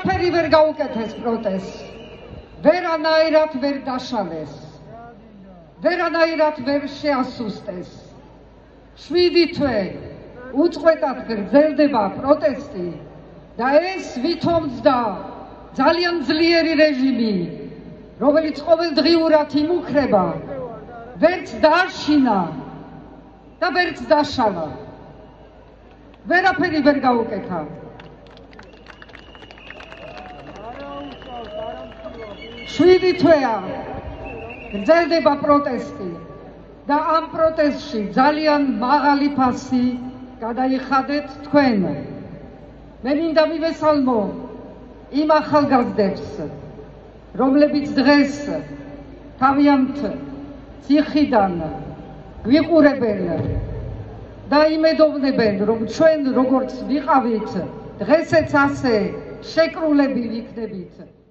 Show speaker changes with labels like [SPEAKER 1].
[SPEAKER 1] ვერაფერი ვერ გაუკეთეს პროტესტს, ვერანაირად ვერ დაშალეს, ვერანაირად ვერ შეასუსტეს. 7 თვე უწყვეტად გრძელდება პროტესტი და ეს ვითომდა ძალიან ძლიერი რეჟიმი, რომელიც ყოველდღიურად იმუქრება, ვერც დააშინა და ვერც დაშალა. ვერაფერი ვერ გაუკეთა. შვიდი თვეა გრძელდება პროტესტი და ამ პროტესტში ძალიან მაღალი ფასი გადაიხადეთ თქვენ. მე მინდა მივესალმო იმ ახალგაზრდებს, რომლებიც დღეს თავიანთ ციხიდან გვიყურებენ და იმედოვნებენ, რომ ჩვენ როგორც ვიყავით, დღესაც ასე შეკრულები ვიქნებით.